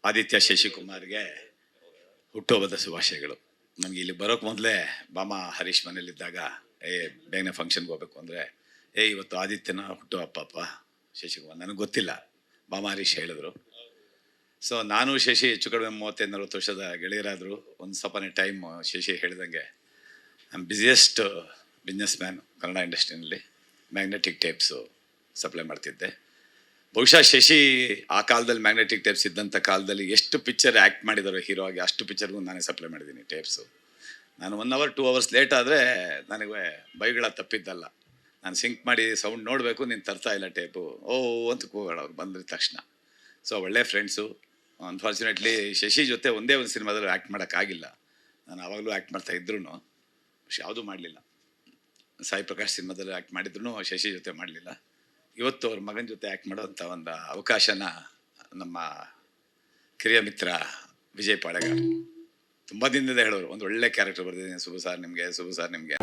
ಆದಿತ್ಯ ಶಶಿಕುಮಾರ್ಗೆ ಹುಟ್ಟುಹಬ್ಬದ ಶುಭಾಶಯಗಳು. ನನಗೆ ಇಲ್ಲಿ ಬರೋಕ್ಕೆ ಮೊದಲೇ ಬಾಮ ಹರೀಶ್ ಮನೇಲಿದ್ದಾಗ ಬೇಗನೆ ಫಂಕ್ಷನ್ಗೆ ಹೋಗ್ಬೇಕು ಅಂದರೆ ಇವತ್ತು ಆದಿತ್ಯನ ಹುಟ್ಟುಹಬ್ಬಪ್ಪ ಶಶಿಕುಮಾರ್, ನನಗೆ ಗೊತ್ತಿಲ್ಲ, ಬಾಮ ಹರೀಶ್ ಹೇಳಿದ್ರು. ಸೊ ನಾನು ಶಶಿ ಹೆಚ್ಚು ಕಡಿಮೆ 35-40 ವರ್ಷದ ಗೆಳೆಯರಾದರು. ಒಂದು ಸಪನೆ ಟೈಮ್ ಶಶಿ ಹೇಳಿದಂಗೆ I am busiest business Kannada ಇಂಡಸ್ಟ್ರಿನಲ್ಲಿ. ಮ್ಯಾಗ್ನೆಟಿಕ್ ಟೇಪ್ಸು ಸಪ್ಲೈ ಮಾಡ್ತಿದ್ದೆ. ಬಹುಶಃ ಶಶಿ ಆ ಕಾಲದಲ್ಲಿ ಮ್ಯಾಗ್ನೆಟಿಕ್ ಟೇಪ್ಸ್ ಇದ್ದಂಥ ಕಾಲದಲ್ಲಿ ಎಷ್ಟು ಪಿಕ್ಚರ್ ಆ್ಯಕ್ಟ್ ಮಾಡಿದಾರೋ ಹೀರೋ ಆಗಿ, ಅಷ್ಟು ಪಿಕ್ಚರ್ಗೂ ನಾನೇ ಸಪ್ಲೈ ಮಾಡಿದ್ದೀನಿ ಟೇಪ್ಸು. ನಾನು 1 hour 2 hours ಲೇಟ್ ಆದರೆ ನನಗೆ ಬೈಗಳ ತಪ್ಪಿದ್ದಲ್ಲ. ನಾನು ಸಿಂಕ್ ಮಾಡಿ ಸೌಂಡ್ ನೋಡಬೇಕು, ನೀನು ತರ್ತಾ ಇಲ್ಲ ಟೇಪು, ಅಂತ ಕೂಗೋಣ ಅವ್ರು ಬಂದಿದ ತಕ್ಷಣ. ಸೊ ಒಳ್ಳೆ ಫ್ರೆಂಡ್ಸು. ಅನ್ಫಾರ್ಚುನೇಟ್ಲಿ ಶಶಿ ಜೊತೆ ಒಂದೇ ಒಂದು ಸಿನಿಮಾದಲ್ಲಿ ಆ್ಯಕ್ಟ್ ಮಾಡೋಕ್ಕಾಗಿಲ್ಲ. ನಾನು ಆವಾಗಲೂ ಆ್ಯಕ್ಟ್ ಮಾಡ್ತಾ ಇದ್ರೂ ಯಾವುದೂ ಮಾಡಲಿಲ್ಲ. ಸಾಯಿ ಪ್ರಕಾಶ್ ಸಿನಿಮಾದಲ್ಲಿ ಆ್ಯಕ್ಟ್ ಮಾಡಿದ್ರು ಶಶಿ ಜೊತೆ ಮಾಡಲಿಲ್ಲ. ಇವತ್ತು ಅವ್ರ ಮಗನ ಜೊತೆ ಆ್ಯಕ್ಟ್ ಮಾಡೋಂಥ ಒಂದು ಅವಕಾಶನ ನಮ್ಮ ಕಿರಿಯ ಮಿತ್ರ ವಿಜಯ್ ಪಾಳೆಗಾರ್ ತುಂಬ ದಿನದಿಂದ ಹೇಳೋರು, ಒಂದು ಒಳ್ಳೆ ಕ್ಯಾರೆಕ್ಟರ್ ಬರ್ತಿದ್ದೀನಿ, ಶುಭ ಸಾರ್ ನಿಮಗೆ, ಶುಭ ಸಾರ್ ನಿಮಗೆ.